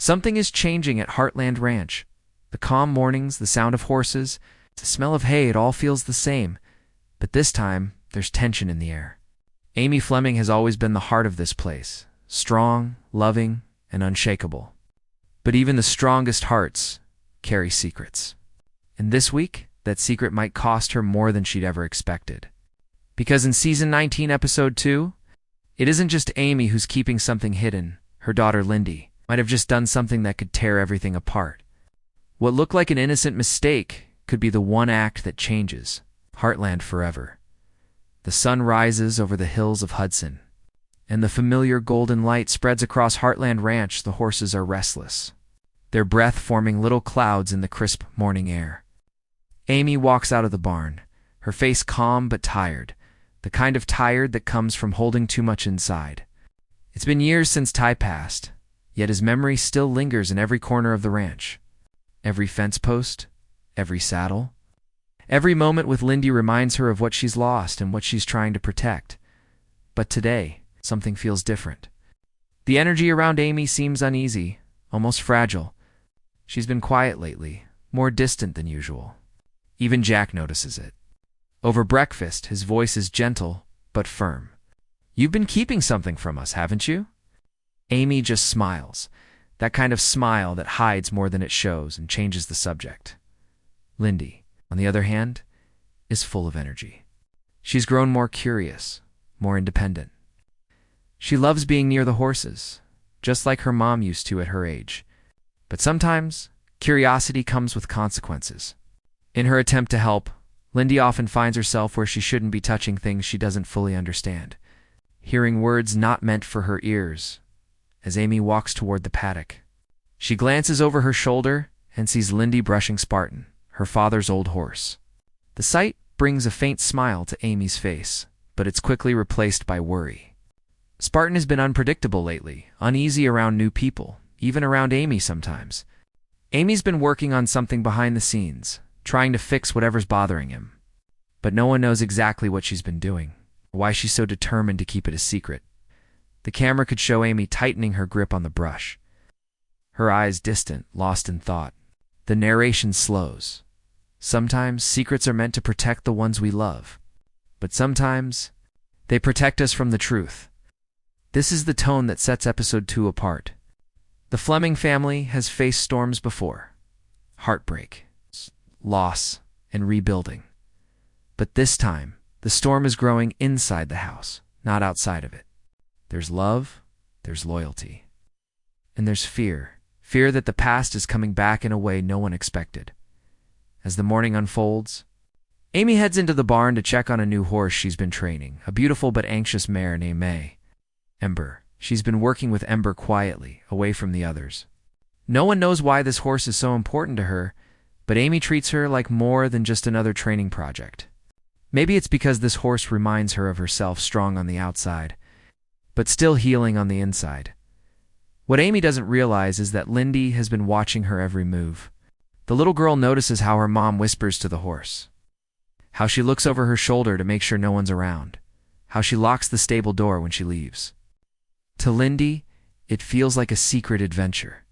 Something is changing at Heartland Ranch. The calm mornings, the sound of horses, the smell of hay, it all feels the same. But this time, there's tension in the air. Amy Fleming has always been the heart of this place, strong, loving, and unshakable. But even the strongest hearts carry secrets. And this week, that secret might cost her more than she'd ever expected. Because in Season 19, Episode 2, it isn't just Amy who's keeping something hidden. Her daughter Lyndy might have just done something that could tear everything apart. What looked like an innocent mistake could be the one act that changes Heartland forever. The sun rises over the hills of Hudson, and the familiar golden light spreads across Heartland Ranch. The horses are restless, their breath forming little clouds in the crisp morning air. Amy walks out of the barn, her face calm but tired, the kind of tired that comes from holding too much inside. It's been years since Ty passed, yet his memory still lingers in every corner of the ranch. Every fence post, every saddle. Every moment with Lyndy reminds her of what she's lost and what she's trying to protect. But today, something feels different. The energy around Amy seems uneasy, almost fragile. She's been quiet lately, more distant than usual. Even Jack notices it. Over breakfast, his voice is gentle but firm. "You've been keeping something from us, haven't you?" Amy just smiles, that kind of smile that hides more than it shows and changes the subject. Lyndy, on the other hand, is full of energy. She's grown more curious, more independent. She loves being near the horses, just like her mom used to at her age. But sometimes, curiosity comes with consequences. In her attempt to help, Lyndy often finds herself where she shouldn't be, touching things she doesn't fully understand, hearing words not meant for her ears. As Amy walks toward the paddock, she glances over her shoulder and sees Lyndy brushing Spartan, her father's old horse. The sight brings a faint smile to Amy's face, but it's quickly replaced by worry. Spartan has been unpredictable lately, uneasy around new people, even around Amy sometimes. Amy's been working on something behind the scenes, trying to fix whatever's bothering him. But no one knows exactly what she's been doing, or why she's so determined to keep it a secret. The camera could show Amy tightening her grip on the brush, her eyes distant, lost in thought. The narration slows. Sometimes secrets are meant to protect the ones we love, but sometimes they protect us from the truth. This is the tone that sets Episode 2 apart. The Fleming family has faced storms before. Heartbreak, loss, and rebuilding. But this time, the storm is growing inside the house, not outside of it. There's love, there's loyalty, and there's fear. Fear that the past is coming back in a way no one expected. As the morning unfolds, Amy heads into the barn to check on a new horse she's been training, a beautiful but anxious mare named Ember. She's been working with Ember quietly, away from the others. No one knows why this horse is so important to her, but Amy treats her like more than just another training project. Maybe it's because this horse reminds her of herself, strong on the outside, but still healing on the inside. What Amy doesn't realize is that Lyndy has been watching her every move. The little girl notices how her mom whispers to the horse, how she looks over her shoulder to make sure no one's around, how she locks the stable door when she leaves. To Lyndy, it feels like a secret adventure.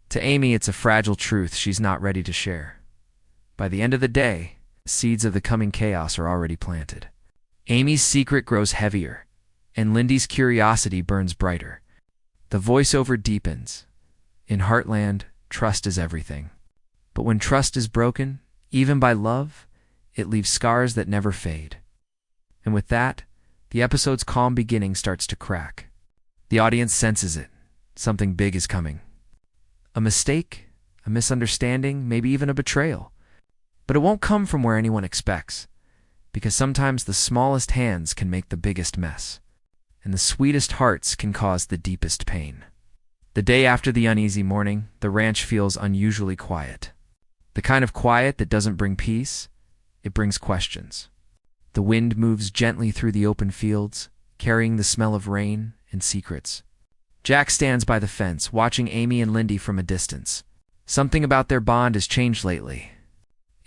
To Amy, it's a fragile truth she's not ready to share. By the end of the day, the seeds of the coming chaos are already planted. Amy's secret grows heavier, and Lyndy's curiosity burns brighter. The voiceover deepens. In Heartland, trust is everything. But when trust is broken, even by love, it leaves scars that never fade. And with that, the episode's calm beginning starts to crack. The audience senses it. Something big is coming. A mistake, a misunderstanding, maybe even a betrayal. But it won't come from where anyone expects, because sometimes the smallest hands can make the biggest mess, and the sweetest hearts can cause the deepest pain. The day after the uneasy morning, the ranch feels unusually quiet. The kind of quiet that doesn't bring peace, it brings questions. The wind moves gently through the open fields, carrying the smell of rain and secrets. Jack stands by the fence, watching Amy and Lyndy from a distance. Something about their bond has changed lately.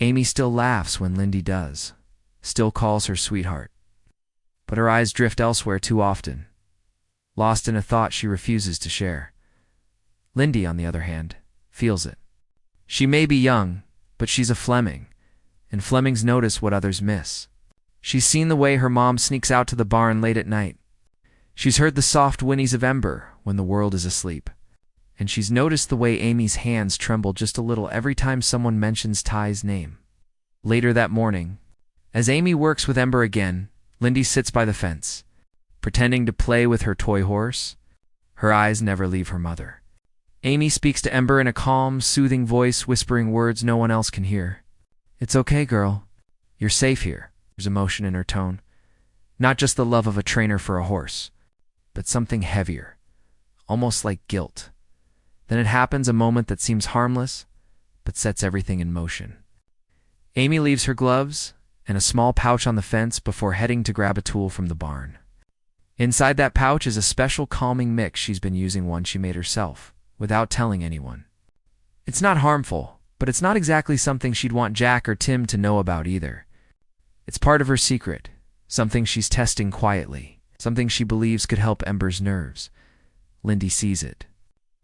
Amy still laughs when Lyndy does, still calls her sweetheart. But her eyes drift elsewhere too often, lost in a thought she refuses to share. Lyndy, on the other hand, feels it. She may be young, but she's a Fleming, and Flemings notice what others miss. She's seen the way her mom sneaks out to the barn late at night. She's heard the soft whinnies of Ember when the world is asleep. And she's noticed the way Amy's hands tremble just a little every time someone mentions Ty's name. Later that morning, as Amy works with Ember again, Lyndy sits by the fence, pretending to play with her toy horse. Her eyes never leave her mother. Amy speaks to Ember in a calm, soothing voice, whispering words no one else can hear. "It's okay, girl. You're safe here." There's emotion in her tone. Not just the love of a trainer for a horse, but something heavier, almost like guilt. Then it happens, a moment that seems harmless, but sets everything in motion. Amy leaves her gloves and a small pouch on the fence before heading to grab a tool from the barn. Inside that pouch is a special calming mix she's been using, one she made herself, without telling anyone. It's not harmful, but it's not exactly something she'd want Jack or Tim to know about either. It's part of her secret, something she's testing quietly, something she believes could help Ember's nerves. Lyndy sees it.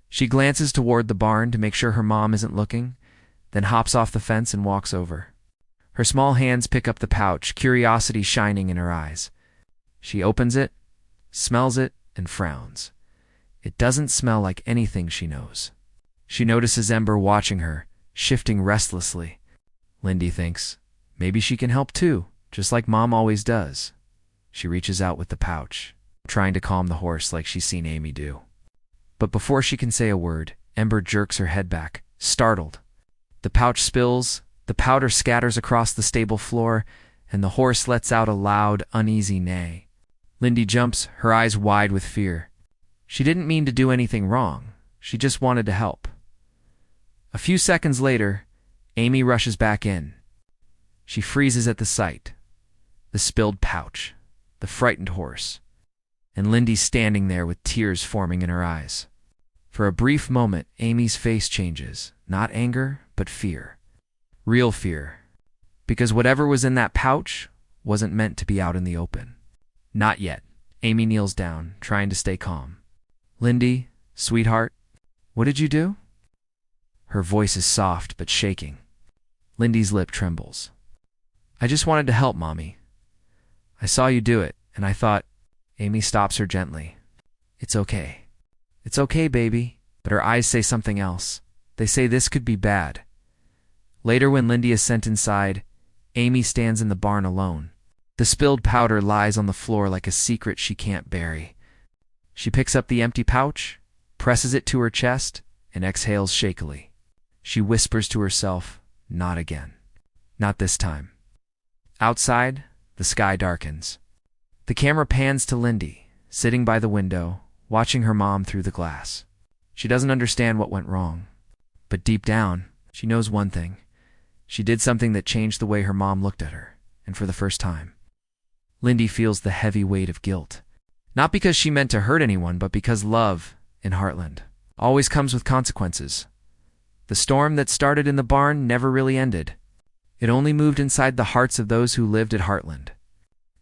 She glances toward the barn to make sure her mom isn't looking, then hops off the fence and walks over. Her small hands pick up the pouch, curiosity shining in her eyes. She opens it, smells it, and frowns. It doesn't smell like anything she knows. She notices Ember watching her, shifting restlessly. Lyndy thinks, maybe she can help too, just like Mom always does. She reaches out with the pouch, trying to calm the horse like she's seen Amy do. But before she can say a word, Ember jerks her head back, startled. The pouch spills, the powder scatters across the stable floor, and the horse lets out a loud, uneasy neigh. Lyndy jumps, her eyes wide with fear. She didn't mean to do anything wrong. She just wanted to help. A few seconds later, Amy rushes back in. She freezes at the sight. The spilled pouch, the frightened horse, and Lyndy standing there with tears forming in her eyes. For a brief moment, Amy's face changes, not anger, but fear. Real fear. Because whatever was in that pouch wasn't meant to be out in the open. Not yet. Amy kneels down, trying to stay calm. "Lyndy, sweetheart, what did you do?" Her voice is soft but shaking. Lyndy's lip trembles. "I just wanted to help, Mommy. I saw you do it, and I thought..." Amy stops her gently. "It's okay. It's okay, baby." But her eyes say something else. They say this could be bad. Later, when Lyndy is sent inside, Amy stands in the barn alone. The spilled powder lies on the floor like a secret she can't bury. She picks up the empty pouch, presses it to her chest, and exhales shakily. She whispers to herself, "Not again. Not this time." Outside, the sky darkens. The camera pans to Lyndy, sitting by the window, watching her mom through the glass. She doesn't understand what went wrong, but deep down, she knows one thing. She did something that changed the way her mom looked at her, and for the first time. Lyndy feels the heavy weight of guilt. Not because she meant to hurt anyone, but because love, in Heartland, always comes with consequences. The storm that started in the barn never really ended. It only moved inside the hearts of those who lived at Heartland.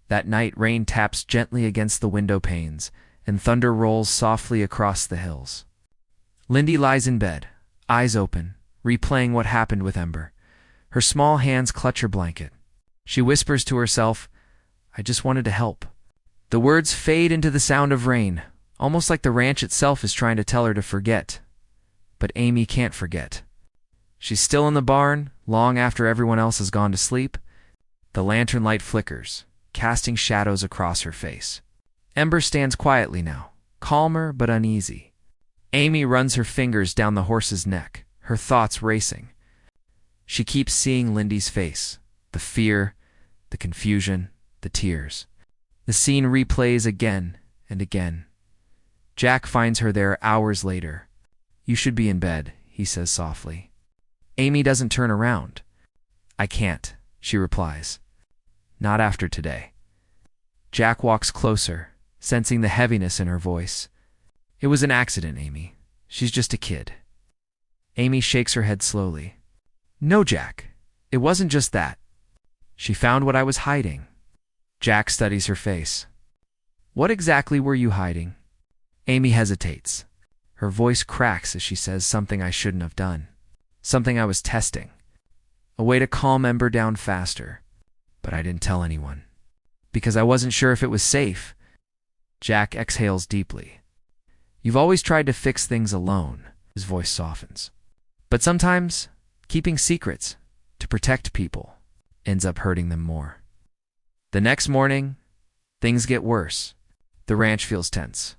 That night, rain taps gently against the window panes, and thunder rolls softly across the hills. Lyndy lies in bed, eyes open, replaying what happened with Ember. Her small hands clutch her blanket. She whispers to herself, "I just wanted to help." The words fade into the sound of rain, almost like the ranch itself is trying to tell her to forget. But Amy can't forget. She's still in the barn, long after everyone else has gone to sleep. The lantern light flickers, casting shadows across her face. Ember stands quietly now, calmer but uneasy. Amy runs her fingers down the horse's neck, her thoughts racing. She keeps seeing Lyndy's face, the fear, the confusion, the tears. The scene replays again and again. Jack finds her there hours later. "You should be in bed," he says softly. Amy doesn't turn around. "I can't," she replies. "Not after today." Jack walks closer, sensing the heaviness in her voice. "It was an accident, Amy. She's just a kid." Amy shakes her head slowly. "No, Jack. It wasn't just that. She found what I was hiding." Jack studies her face. "What exactly were you hiding?" Amy hesitates. Her voice cracks as she says something I shouldn't have done. Something I was testing. A way to calm Ember down faster. But I didn't tell anyone. Because I wasn't sure if it was safe. Jack exhales deeply. You've always tried to fix things alone. His voice softens. But sometimes, keeping secrets, to protect people, ends up hurting them more. The next morning, things get worse. The ranch feels tense.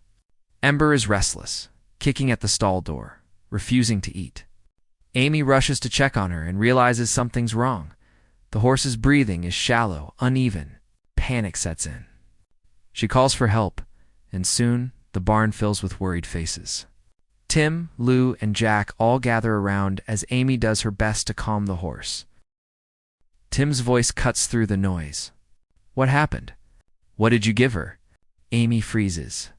Ember is restless, kicking at the stall door, refusing to eat. Amy rushes to check on her and realizes something's wrong. The horse's breathing is shallow, uneven. Panic sets in. She calls for help, and soon the barn fills with worried faces. Tim, Lou, and Jack all gather around as Amy does her best to calm the horse. Tim's voice cuts through the noise. What happened? What did you give her? Amy freezes.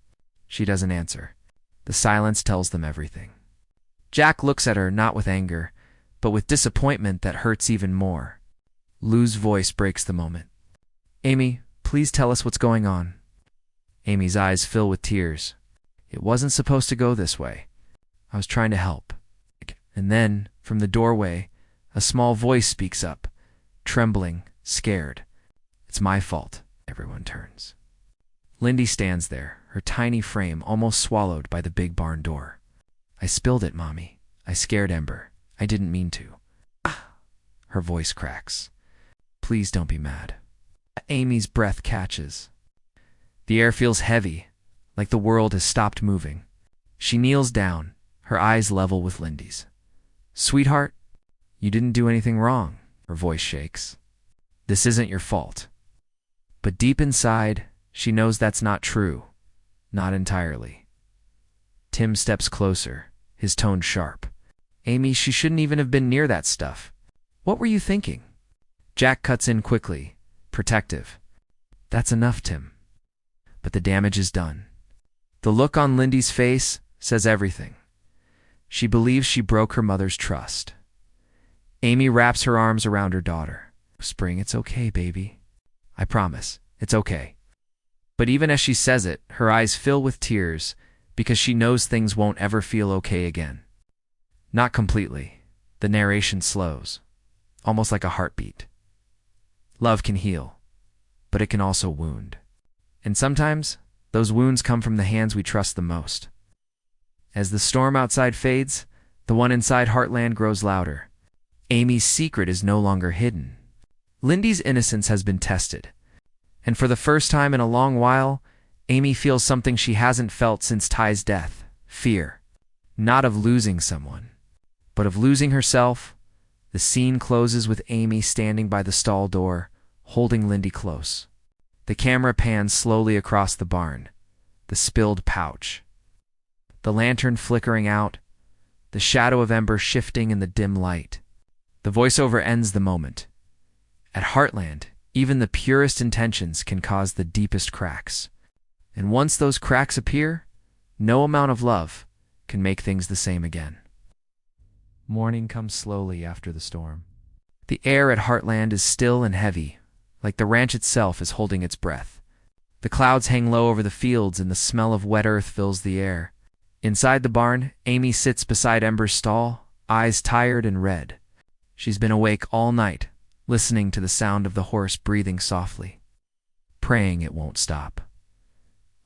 She doesn't answer. The silence tells them everything. Jack looks at her not with anger, but with disappointment that hurts even more. Lou's voice breaks the moment. Amy, please tell us what's going on. Amy's eyes fill with tears. It wasn't supposed to go this way. I was trying to help. And then, from the doorway, a small voice speaks up, trembling, scared. It's my fault. Everyone turns. Lyndy stands there, her tiny frame almost swallowed by the big barn door. I spilled it, Mommy. I scared Ember. I didn't mean to. Her voice cracks. Please don't be mad. Amy's breath catches. The air feels heavy, like the world has stopped moving. She kneels down, her eyes level with Lyndy's. Sweetheart, you didn't do anything wrong. Her voice shakes. This isn't your fault. But deep inside, she knows that's not true. Not entirely. Tim steps closer, his tone sharp. Amy, she shouldn't even have been near that stuff. What were you thinking? Jack cuts in quickly, protective. That's enough, Tim. But the damage is done. The look on Lyndy's face says everything. She believes she broke her mother's trust. Amy wraps her arms around her daughter. Spring, it's okay, baby. I promise, it's okay. But even as she says it, her eyes fill with tears because she knows things won't ever feel okay again. Not completely. The narration slows, almost like a heartbeat. Love can heal, but it can also wound. And sometimes, those wounds come from the hands we trust the most. As the storm outside fades, the one inside Heartland grows louder. Amy's secret is no longer hidden. Lyndy's innocence has been tested. And for the first time in a long while, Amy feels something she hasn't felt since Ty's death. Fear. Not of losing someone, but of losing herself. The scene closes with Amy standing by the stall door, holding Lyndy close. The camera pans slowly across the barn. The spilled pouch. The lantern flickering out. The shadow of Ember shifting in the dim light. The voiceover ends the moment. At Heartland, even the purest intentions can cause the deepest cracks. And once those cracks appear, no amount of love can make things the same again. Morning comes slowly after the storm. The air at Heartland is still and heavy, like the ranch itself is holding its breath. The clouds hang low over the fields and the smell of wet earth fills the air. Inside the barn, Amy sits beside Ember's stall, eyes tired and red. She's been awake all night, listening to the sound of the horse breathing softly, praying it won't stop.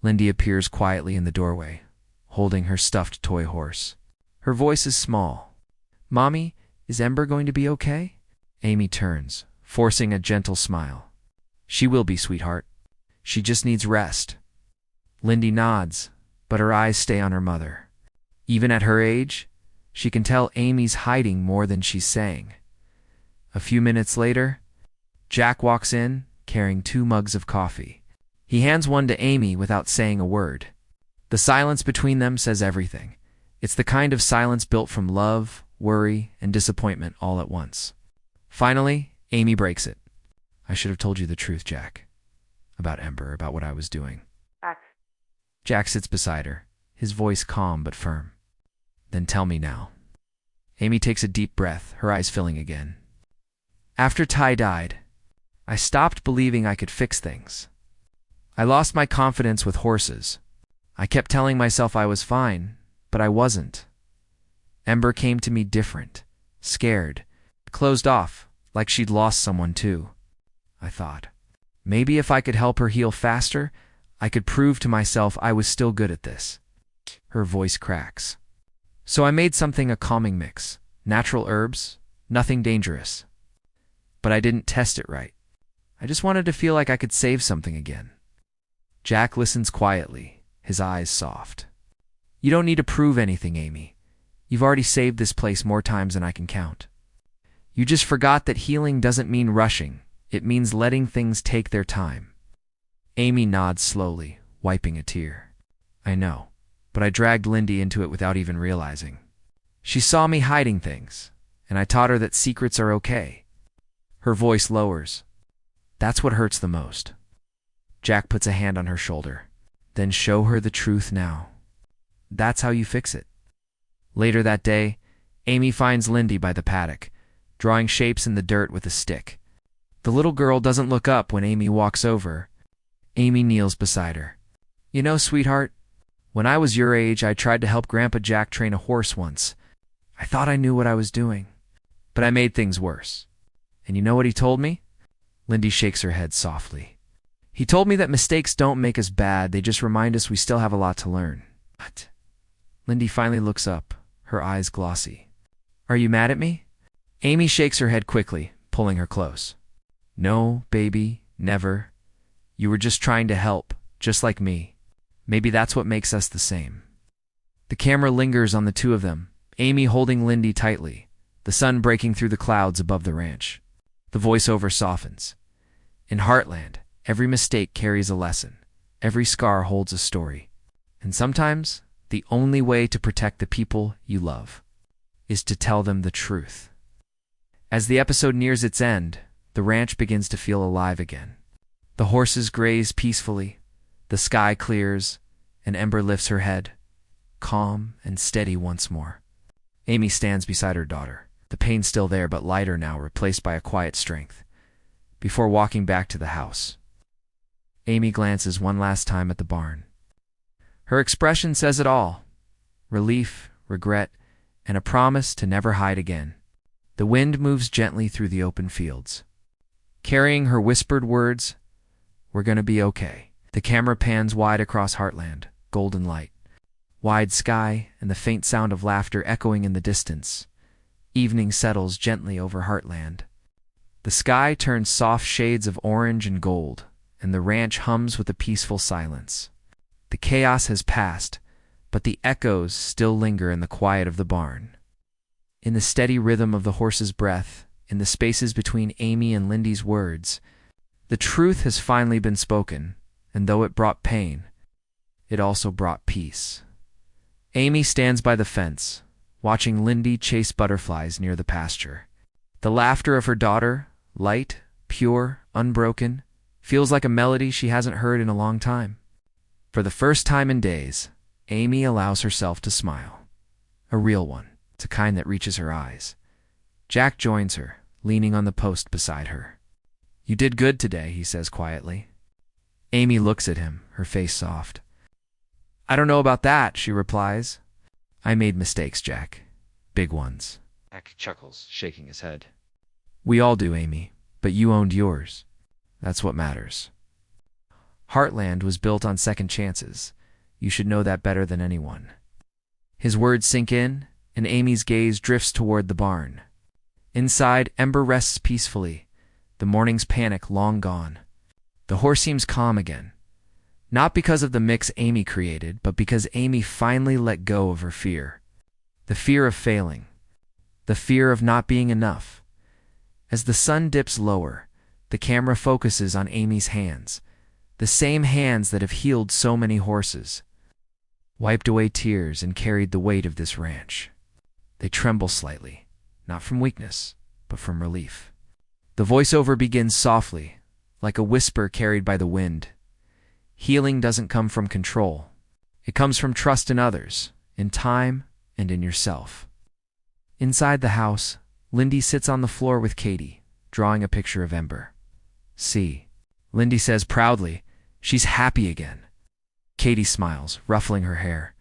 Lyndy appears quietly in the doorway, holding her stuffed toy horse. Her voice is small. Mommy, is Ember going to be okay? Amy turns, forcing a gentle smile. She will be, sweetheart. She just needs rest. Lyndy nods, but her eyes stay on her mother. Even at her age, she can tell Amy's hiding more than she's saying. A few minutes later, Jack walks in, carrying 2 mugs of coffee. He hands one to Amy without saying a word. The silence between them says everything. It's the kind of silence built from love, worry, and disappointment all at once. Finally, Amy breaks it. I should have told you the truth, Jack. About Ember, about what I was doing. Jack sits beside her, his voice calm but firm. Then tell me now. Amy takes a deep breath, her eyes filling again. After Ty died, I stopped believing I could fix things. I lost my confidence with horses. I kept telling myself I was fine, but I wasn't. Ember came to me different, scared, closed off, like she'd lost someone too. I thought, maybe if I could help her heal faster, I could prove to myself I was still good at this. Her voice cracks. So I made something a calming mix. Natural herbs, nothing dangerous. But I didn't test it right. I just wanted to feel like I could save something again. Jack listens quietly, his eyes soft. You don't need to prove anything, Amy. You've already saved this place more times than I can count. You just forgot that healing doesn't mean rushing. It means letting things take their time. Amy nods slowly, wiping a tear. I know, but I dragged Lyndy into it without even realizing. She saw me hiding things, and I taught her that secrets are okay. Her voice lowers. That's what hurts the most. Jack puts a hand on her shoulder. Then show her the truth now. That's how you fix it. Later that day, Amy finds Lyndy by the paddock, drawing shapes in the dirt with a stick. The little girl doesn't look up when Amy walks over. Amy kneels beside her. You know, sweetheart, when I was your age, I tried to help Grandpa Jack train a horse once. I thought I knew what I was doing, but I made things worse. And you know what he told me? Lyndy shakes her head softly. He told me that mistakes don't make us bad, they just remind us we still have a lot to learn. What? Lyndy finally looks up, her eyes glossy. Are you mad at me? Amy shakes her head quickly, pulling her close. No, baby, never. You were just trying to help, just like me. Maybe that's what makes us the same. The camera lingers on the two of them, Amy holding Lyndy tightly, the sun breaking through the clouds above the ranch. The voiceover softens. In Heartland, every mistake carries a lesson. Every scar holds a story. And sometimes, the only way to protect the people you love is to tell them the truth. As the episode nears its end, the ranch begins to feel alive again. The horses graze peacefully, the sky clears, and Ember lifts her head, calm and steady once more. Amy stands beside her daughter, the pain still there but lighter now, replaced by a quiet strength. Before walking back to the house, Amy glances one last time at the barn. Her expression says it all: relief, regret, and a promise to never hide again. The wind moves gently through the open fields, carrying her whispered words, "We're gonna be okay." The camera pans wide across Heartland, golden light, wide sky, and the faint sound of laughter echoing in the distance. Evening settles gently over Heartland. The sky turns soft shades of orange and gold, and the ranch hums with a peaceful silence. The chaos has passed, but the echoes still linger in the quiet of the barn. In the steady rhythm of the horse's breath, in the spaces between Amy and Lyndy's words, the truth has finally been spoken, and though it brought pain, it also brought peace. Amy stands by the fence, watching Lyndy chase butterflies near the pasture. The laughter of her daughter, light, pure, unbroken, feels like a melody she hasn't heard in a long time. For the first time in days, Amy allows herself to smile. A real one, a kind that reaches her eyes. Jack joins her, leaning on the post beside her. You did good today, he says quietly. Amy looks at him, her face soft. I don't know about that, she replies. I made mistakes, Jack. Big ones. Jack chuckles, shaking his head. We all do, Amy, but you owned yours. That's what matters. Heartland was built on second chances. You should know that better than anyone. His words sink in, and Amy's gaze drifts toward the barn. Inside, Ember rests peacefully, the morning's panic long gone. The horse seems calm again, not because of the mix Amy created, but because Amy finally let go of her fear. The fear of failing, the fear of not being enough. As the sun dips lower, the camera focuses on Amy's hands, the same hands that have healed so many horses, wiped away tears and carried the weight of this ranch. They tremble slightly, not from weakness, but from relief. The voiceover begins softly, like a whisper carried by the wind. Healing doesn't come from control. It comes from trust in others, in time, and in yourself. Inside the house, Lyndy sits on the floor with Katie, drawing a picture of Ember. See, Lyndy says proudly, she's happy again. Katie smiles, ruffling her hair.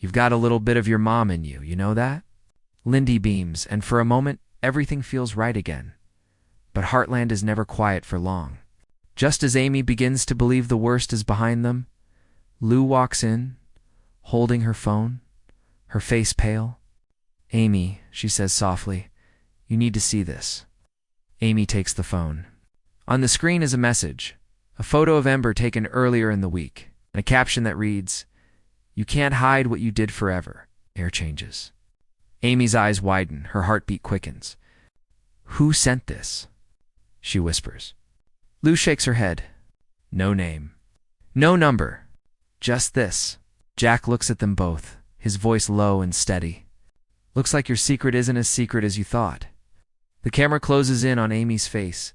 You've got a little bit of your mom in you, you know that? Lyndy beams, and for a moment, everything feels right again. But Heartland is never quiet for long. Just as Amy begins to believe the worst is behind them, Lou walks in, holding her phone, her face pale. "Amy," she says softly, "you need to see this." Amy takes the phone. On the screen is a message, a photo of Ember taken earlier in the week, and a caption that reads, "You can't hide what you did forever." Air changes. Amy's eyes widen, her heartbeat quickens. "Who sent this?" she whispers. Lou shakes her head. "No name. No number. Just this." Jack looks at them both, his voice low and steady. "Looks like your secret isn't as secret as you thought." The camera closes in on Amy's face,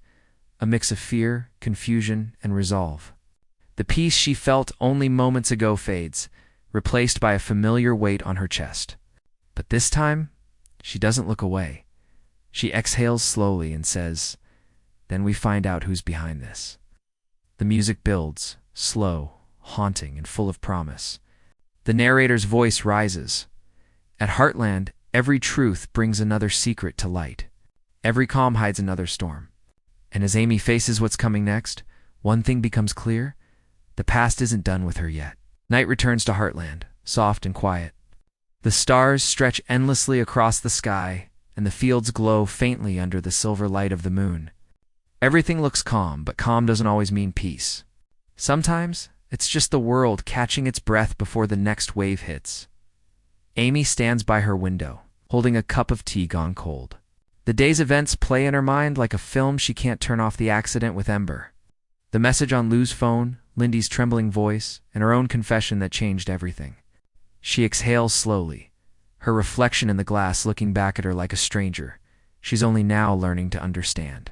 a mix of fear, confusion, and resolve. The peace she felt only moments ago fades, replaced by a familiar weight on her chest. But this time, she doesn't look away. She exhales slowly and says, "Then we find out who's behind this." The music builds, slow, haunting, and full of promise. The narrator's voice rises. At Heartland, every truth brings another secret to light. Every calm hides another storm. And as Amy faces what's coming next, one thing becomes clear: the past isn't done with her yet. Night returns to Heartland, soft and quiet. The stars stretch endlessly across the sky, and the fields glow faintly under the silver light of the moon. Everything looks calm, but calm doesn't always mean peace. Sometimes, it's just the world catching its breath before the next wave hits. Amy stands by her window, holding a cup of tea gone cold. The day's events play in her mind like a film she can't turn off: the accident with Ember, the message on Lou's phone, Lyndy's trembling voice, and her own confession that changed everything. She exhales slowly, her reflection in the glass looking back at her like a stranger she's only now learning to understand.